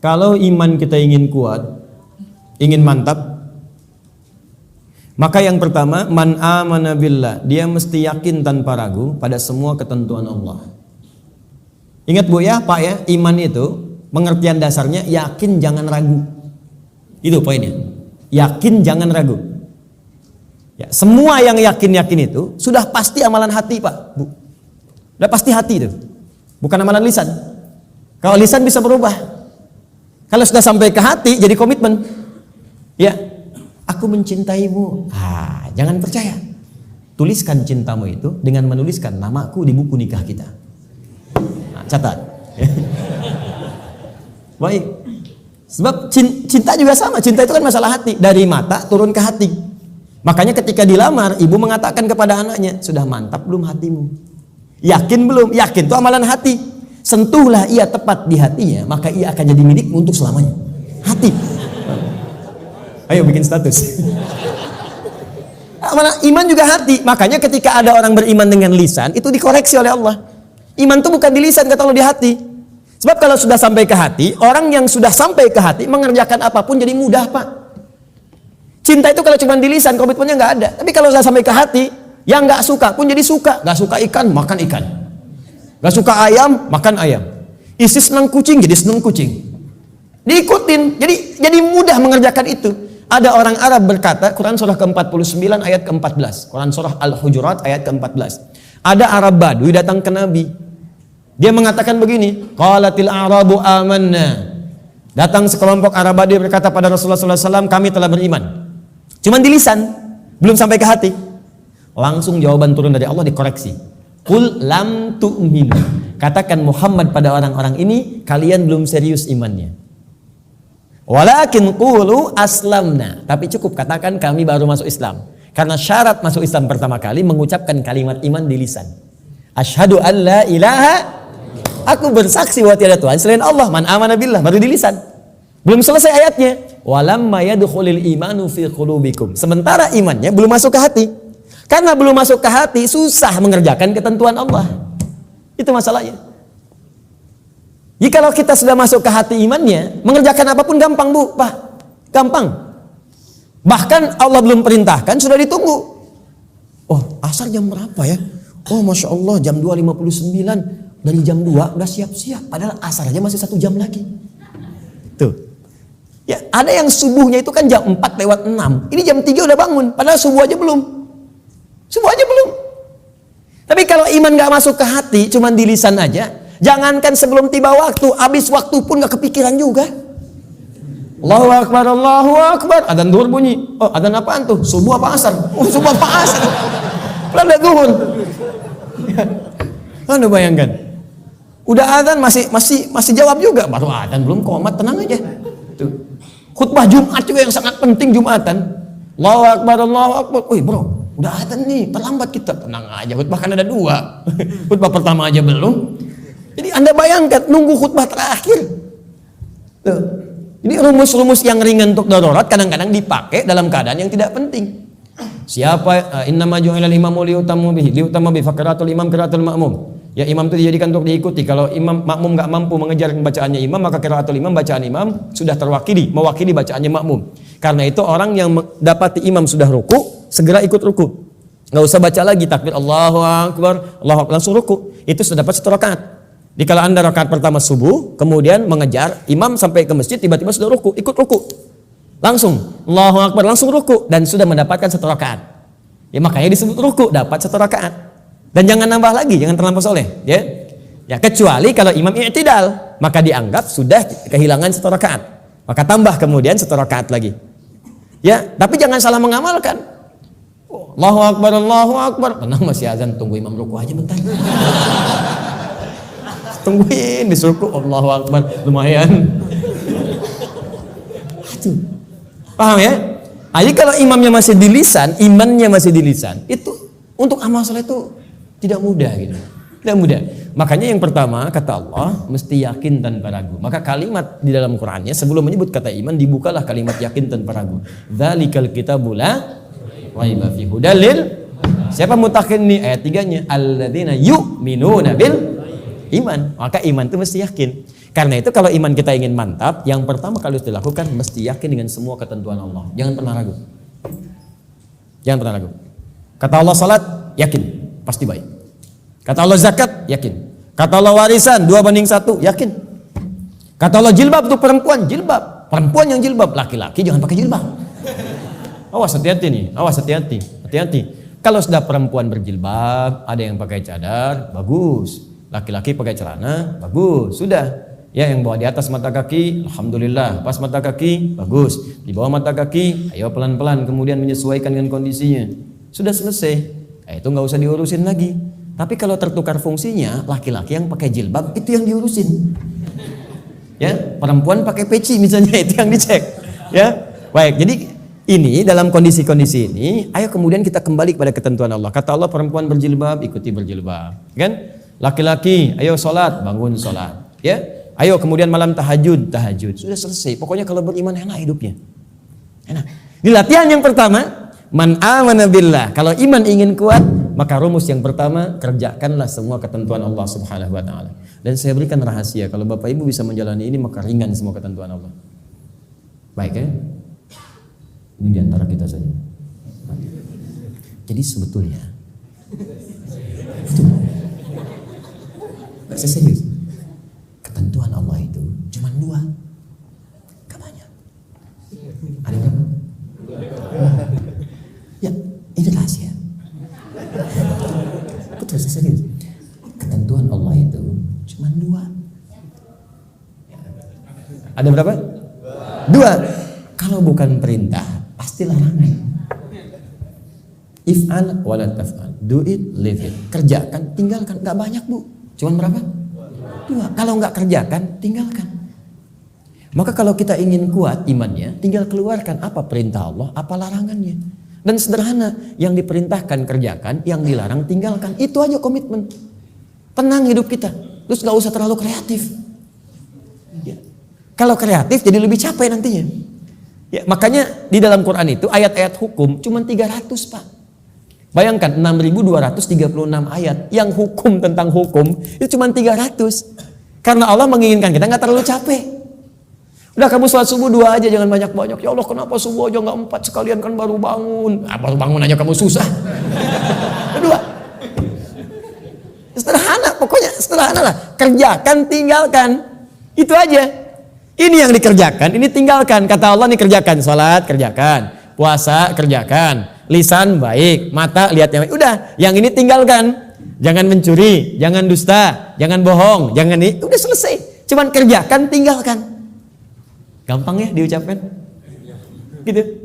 Kalau iman kita ingin kuat, ingin mantap, maka yang pertama, man amana billah, dia mesti yakin tanpa ragu pada semua ketentuan Allah. Ingat Bu ya, Pak ya, iman itu pengertian dasarnya yakin jangan ragu. Itu poinnya. Yakin jangan ragu. Ya, semua yang yakin-yakin itu sudah pasti amalan hati, Pak, Bu. Sudah pasti hati itu. Bukan amalan lisan. Kalau lisan bisa berubah. Kalau sudah sampai ke hati jadi komitmen. Ya, aku mencintaimu. Jangan percaya. Tuliskan cintamu itu dengan menuliskan namaku di buku nikah kita. Catat. Baik. Sebab cinta juga sama. Cinta itu kan masalah hati. Dari mata turun ke hati. Makanya ketika dilamar, ibu mengatakan kepada anaknya, sudah mantap belum hatimu? Yakin belum? Yakin itu amalan hati. Sentuhlah ia tepat di hatinya, maka ia akan jadi milikmu untuk selamanya. Hati. Ayo bikin status. Iman juga hati. Makanya ketika ada orang beriman dengan lisan, itu dikoreksi oleh Allah. Iman itu bukan di lisan, kata Allah, di hati. Sebab kalau sudah sampai ke hati, orang yang sudah sampai ke hati mengerjakan apapun jadi mudah, Pak. Cinta itu kalau cuma di lisan, komitmennya nggak ada. Tapi kalau sudah sampai ke hati, yang nggak suka pun jadi suka. Nggak suka ikan, makan ikan. Nggak suka ayam, makan ayam. Isi senang kucing, jadi senang kucing. Diikutin, jadi mudah mengerjakan itu. Ada orang Arab berkata, Quran surah ke-49 ayat ke-14. Quran surah Al-Hujurat ayat ke-14. Ada Arab Badui datang ke Nabi. Dia mengatakan begini, qalatil a'rabu amanna. Datang sekelompok Arab Badui berkata pada Rasulullah SAW, kami telah beriman. Cuman di lisan, belum sampai ke hati. Langsung jawaban turun dari Allah dikoreksi. Qul lam tu'minu. Katakan Muhammad pada orang-orang ini, kalian belum serius imannya. Walakin qulu aslamna. Tapi cukup katakan kami baru masuk Islam. Karena syarat masuk Islam pertama kali mengucapkan kalimat iman di lisan. Asyhadu an la ilaha, aku bersaksi bahwa tiada Tuhan selain Allah. Man amana billah, baru di lisan. Belum selesai ayatnya. Walamma yadkhulul imanu fi qulubikum. Sementara imannya belum masuk ke hati. Karena belum masuk ke hati, susah mengerjakan ketentuan Allah. Itu masalahnya. Jika kita sudah masuk ke hati imannya, mengerjakan apapun gampang, Bu, Pak. Gampang. Bahkan Allah belum perintahkan, sudah ditunggu. Oh, asar jam berapa ya? Oh, Masya Allah, jam 2.59. Dari jam 2 udah siap-siap. Padahal asar aja masih 1 jam lagi. Tuh. Ya, ada yang subuhnya itu kan jam 4:06. Ini jam 3 udah bangun. Padahal subuh aja belum. Subuh aja belum. Tapi kalau iman gak masuk ke hati, cuman di lisan aja. Jangankan sebelum tiba waktu, habis waktu pun gak kepikiran juga. Allahu Akbar, Allahu Akbar. Adzan zuhur bunyi. Oh, adzan apaan tuh? Subuh apa asar? Oh, subuh apa asar? Belum zuhur. Anda bayangkan. Udah adzan masih jawab juga. Baru adzan belum komat, tenang aja. Tuh. Khutbah Jumat juga yang sangat penting Jumatan. Allahu Akbar, Allahu Akbar. Wih, bro, udah adzan nih, terlambat kita. Tenang aja, khutbah kan ada 2. Khutbah pertama aja belum. Jadi Anda bayangkan nunggu khutbah terakhir. Tuh. Jadi rumus-rumus yang ringan untuk darurat kadang-kadang dipakai dalam keadaan yang tidak penting. Siapa innama ju'ilal imamu liutamu bihi, liutama bi faqratul imam qiraatul ma'mum. Ya, imam itu dijadikan untuk diikuti. Kalau imam makmum enggak mampu mengejar bacaannya imam, maka qiraatul imam, bacaan imam sudah mewakili bacaannya makmum. Karena itu orang yang dapati imam sudah ruku, segera ikut ruku. Enggak usah baca lagi takbir Allahu Akbar, Allahu Akbar, langsung ruku. Itu sudah dapat 1 rakaat. Jadi kalau Anda rakaat pertama subuh, kemudian mengejar imam sampai ke masjid, tiba-tiba sudah ruku, ikut ruku. Langsung Allahu Akbar, langsung ruku dan sudah mendapatkan 1 rakaat. Ya, makanya disebut ruku, dapat 1 rakaat. Dan jangan nambah lagi, jangan terlampau soleh, ya. Ya, kecuali kalau imam i'tidal, maka dianggap sudah kehilangan 1 rakaat. Maka tambah kemudian 1 rakaat lagi. Ya, tapi jangan salah mengamalkan. Allahu Akbar, Allahu Akbar. Tenang, masih azan, tunggu imam ruku aja bentar. Tungguin disuruh Allahu Akbar, lumayan. Aduh. Paham ya? Jadi kalau imamnya masih di lisan, imannya masih di lisan, itu untuk amal soleh itu tidak mudah gitu. Tidak mudah. Makanya yang pertama kata Allah mesti yakin tanpa ragu. Maka kalimat di dalam Qur'annya sebelum menyebut kata iman dibukalah kalimat yakin tanpa ragu. Dzalikal kitabul la raiba fihi hudalil. Siapa mutakin nih ayat 3-nya? Alladzina yu'minuna bil iman. Maka iman itu mesti yakin. Karena itu kalau iman kita ingin mantap, yang pertama kali harus dilakukan mesti yakin dengan semua ketentuan Allah. Jangan pernah ragu. Jangan pernah ragu. Kata Allah salat, yakin, pasti baik. Kata Allah zakat, yakin. Kata Allah warisan 2:1, yakin. Kata Allah jilbab untuk perempuan, jilbab. Perempuan yang jilbab, laki-laki jangan pakai jilbab. Awas, hati-hati nih, awas, hati-hati, hati-hati. Kalau sudah perempuan berjilbab, ada yang pakai cadar, bagus. Laki-laki pakai celana, bagus. Sudah. Ya, yang bawa di atas mata kaki, alhamdulillah. Pas mata kaki, bagus. Di bawah mata kaki, ayo pelan-pelan kemudian menyesuaikan dengan kondisinya. Sudah selesai. Itu nggak usah diurusin lagi. Tapi kalau tertukar fungsinya, laki-laki yang pakai jilbab itu yang diurusin. Ya, perempuan pakai peci misalnya itu yang dicek. Ya, baik. Jadi ini dalam kondisi-kondisi ini, ayo kemudian kita kembali kepada ketentuan Allah. Kata Allah perempuan berjilbab, ikuti berjilbab. Kan? Laki-laki, ayo sholat, bangun sholat. Ya, ayo kemudian malam tahajud, tahajud. Sudah selesai. Pokoknya kalau beriman enak hidupnya. Enak. Di latihan yang pertama, man amana billah. Kalau iman ingin kuat, maka rumus yang pertama, kerjakanlah semua ketentuan Allah Subhanahu wa taala. Dan saya berikan rahasia, kalau Bapak Ibu bisa menjalani ini, maka ringan semua ketentuan Allah. Baik ya? Ini diantara kita saja. Jadi sebetulnya saya serius. Ketentuan Allah itu cuma 2. Gak banyak. Ada berapa? Ya, ini rahasia. Betul, saya serius. Ketentuan Allah itu cuma 2. Ada berapa? 2. Kalau bukan perintah, pasti larangan. If'al wa la taf'al. Do it, leave it. Kerjakan, tinggalkan. Gak banyak, Bu. Cuman berapa? 2. Kalau nggak kerjakan, tinggalkan. Maka kalau kita ingin kuat imannya, tinggal keluarkan apa perintah Allah, apa larangannya. Dan sederhana, yang diperintahkan kerjakan, yang dilarang tinggalkan. Itu aja komitmen. Tenang hidup kita. Terus nggak usah terlalu kreatif. Ya. Kalau kreatif jadi lebih capek nantinya. Ya, makanya di dalam Quran itu ayat-ayat hukum cuma 300, Pak. Bayangkan 6.236 ayat yang hukum tentang hukum itu cuma 300. Karena Allah menginginkan kita nggak terlalu capek. Udah kamu sholat subuh 2 aja, jangan banyak-banyak. Ya Allah, kenapa subuh aja nggak 4 sekalian, kan baru bangun. Baru bangun aja kamu susah. 2. Sederhana, pokoknya sederhana lah. Kerjakan, tinggalkan. Itu aja. Ini yang dikerjakan, ini tinggalkan. Kata Allah nih kerjakan, sholat kerjakan, puasa kerjakan. Lisan baik, mata lihat yang baik. Udah, yang ini tinggalkan. Jangan mencuri, jangan dusta, jangan bohong, jangan ini. Udah selesai. Cuman kerjakan, tinggalkan. Gampang ya diucapkan? Gitu.